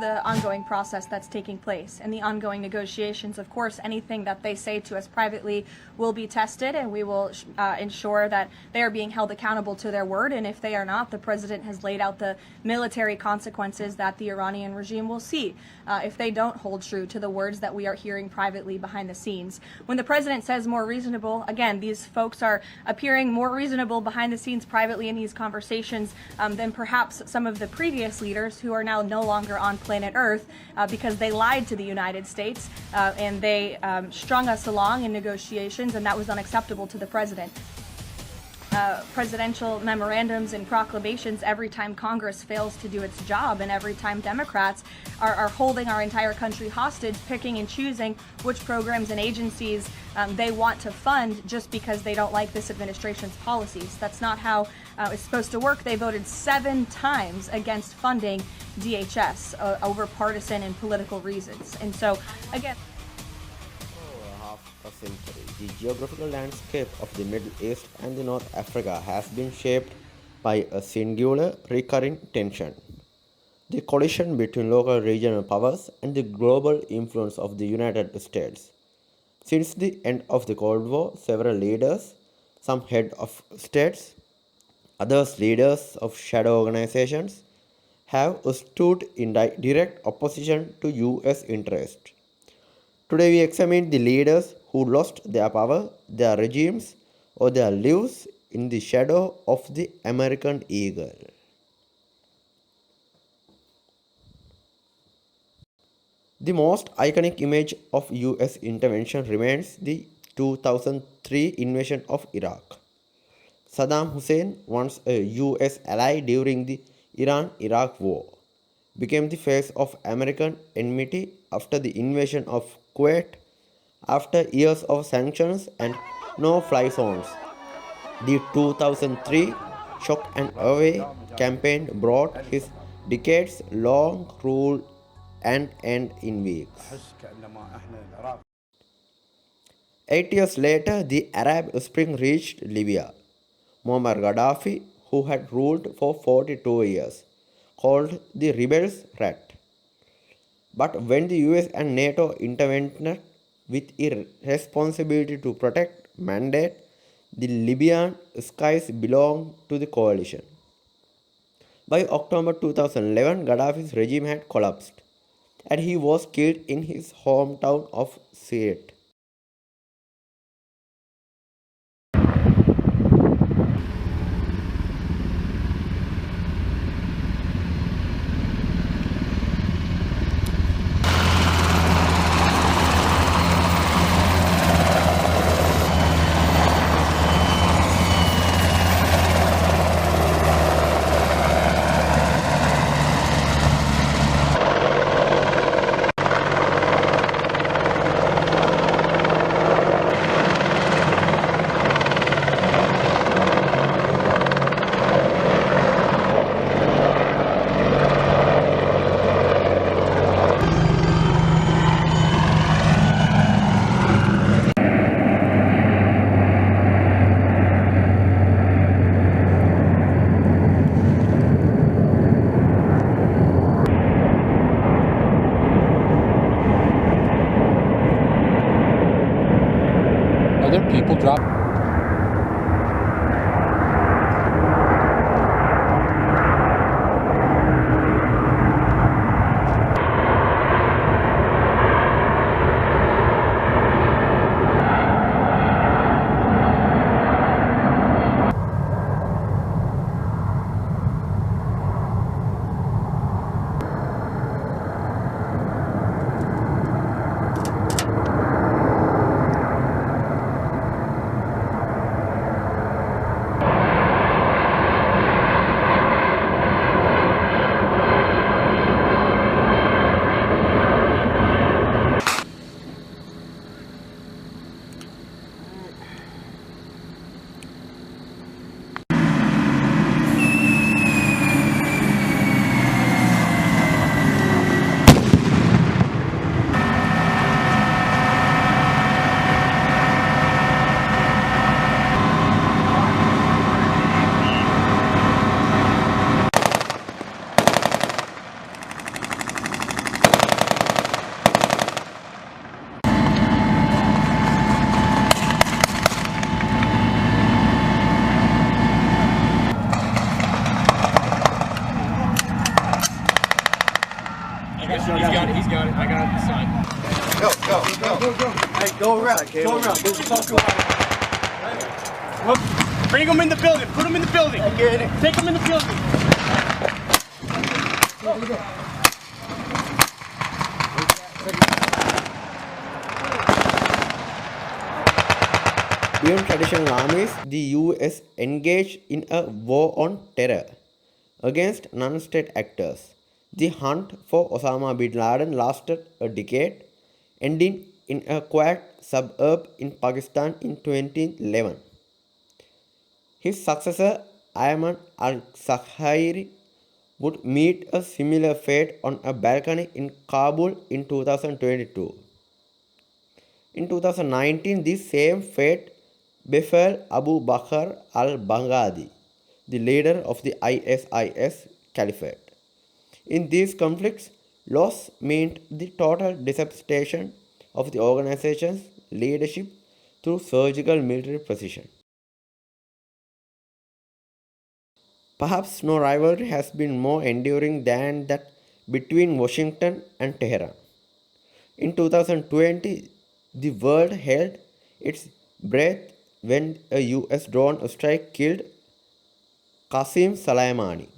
The ongoing process that's taking place and the ongoing negotiations. Of course, anything that they say to us privately will be tested, and we will ensure that they are being held accountable to their word. And if they are not, the president has laid out the military consequences that the Iranian regime will see if they don't hold true to the words that we are hearing privately behind the scenes. When the president says more reasonable, again, these folks are appearing more reasonable behind the scenes privately in these conversations than perhaps some of the previous leaders who are now no longer on planet Earth because they lied to the United States and they strung us along in negotiations, and that was unacceptable to the president. Presidential memorandums and proclamations every time Congress fails to do its job, and every time Democrats are holding our entire country hostage, picking and choosing which programs and agencies they want to fund just because they don't like this administration's policies. That's not how it's supposed to work. They voted 7 times against funding DHS over partisan and political reasons. And so, again, a century, the geographical landscape of the Middle East and the North Africa has been shaped by a singular recurring tension: the collision between local regional powers and the global influence of the United States. Since the end of the Cold War, several leaders, some heads of states, others leaders of shadow organizations, have stood in direct opposition to US interests. Today we examine the leaders who lost their power, their regimes, or their lives in the shadow of the American eagle. The most iconic image of US intervention remains the 2003 invasion of Iraq. Saddam Hussein, once a US ally during the Iran-Iraq War, became the face of American enmity after the invasion of Kuwait. After years of sanctions and no-fly zones, the 2003 shock and awe campaign brought his decades-long rule and end in weeks. 8 years later, the Arab Spring reached Libya. Muammar Gaddafi, who had ruled for 42 years, called the rebels rat. But when the US and NATO intervened with a responsibility to protect mandate, the Libyan skies belonged to the coalition. By October 2011, Gaddafi's regime had collapsed, and he was killed in his hometown of Sirte. People drop. Hey, go around. Go around. Talk to him. Bring him in the building. Put him in the building. Take him in the building. Beyond traditional armies, the US engaged in a war on terror against non-state actors. The hunt for Osama bin Laden lasted a decade, ending in a quiet suburb in Pakistan in 2011. His successor, Ayman al-Zawahiri, would meet a similar fate on a balcony in Kabul in 2022. In 2019, this same fate befell Abu Bakr al-Baghdadi, the leader of the ISIS Caliphate. In these conflicts, loss meant the total decapitation of the organization's leadership through surgical military precision. Perhaps no rivalry has been more enduring than that between Washington and Tehran. In 2020, the world held its breath when a US drone strike killed Qasem Soleimani,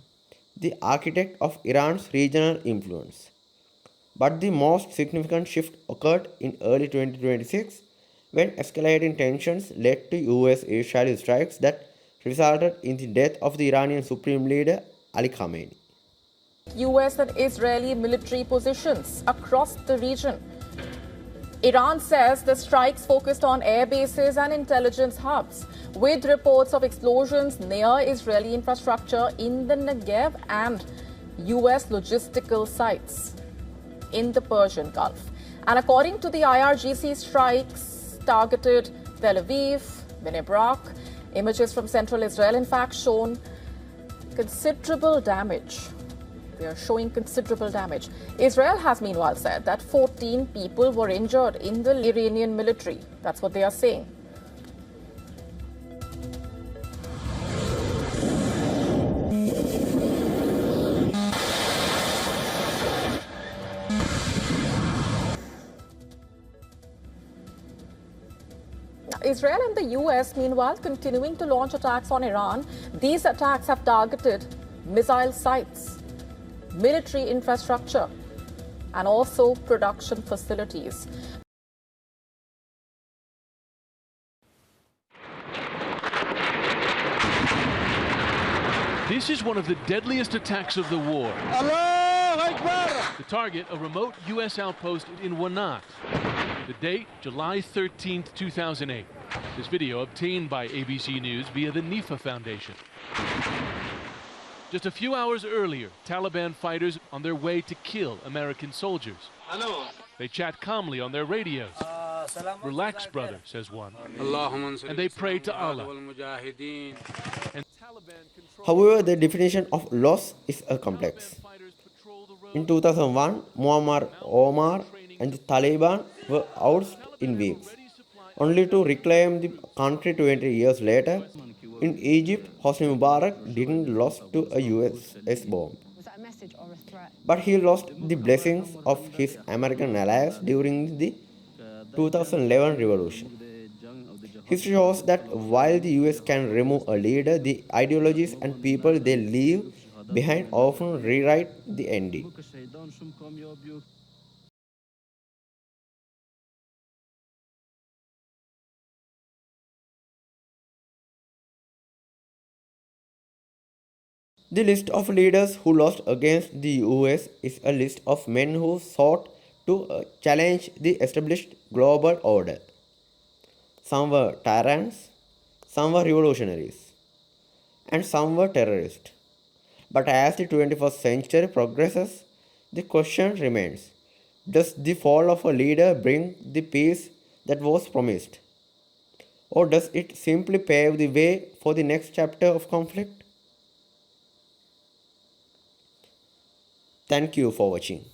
the architect of Iran's regional influence. But the most significant shift occurred in early 2026 when escalating tensions led to US-Israeli strikes that resulted in the death of the Iranian Supreme Leader Ali Khamenei. US and Israeli military positions across the region. Iran says the strikes focused on air bases and intelligence hubs, with reports of explosions near Israeli infrastructure in the Negev and US logistical sites in the Persian Gulf. And according to the IRGC, strikes targeted Tel Aviv, Bnei Brak. Images from central Israel, in fact, shown considerable damage. They are showing considerable damage. Israel has meanwhile said that 14 people were injured in the Iranian military. That's what they are saying. Israel and the US, meanwhile, continuing to launch attacks on Iran. These attacks have targeted missile sites, military infrastructure, and also production facilities. This is one of the deadliest attacks of the war. The target, a remote U.S. outpost in Wanat. The date, July 13th, 2008. This video obtained by ABC News via the NIFA Foundation. Just a few hours earlier, Taliban fighters on their way to kill American soldiers. They chat calmly on their radios. Relax, brother, says one. And they pray to Allah. And However, the definition of loss is a complex. In 2001, Muammar, Omar, and the Taliban were ousted in weeks, only to reclaim the country 20 years later. In Egypt, Hosni Mubarak didn't lose to a US bomb, but he lost the blessings of his American allies during the 2011 revolution. History shows that while the US can remove a leader, the ideologies and people they leave behind often rewrite the ending. The list of leaders who lost against the US is a list of men who sought to challenge the established global order. Some were tyrants, some were revolutionaries, and some were terrorists. But as the 21st century progresses, the question remains, does the fall of a leader bring the peace that was promised? Or does it simply pave the way for the next chapter of conflict? Thank you for watching.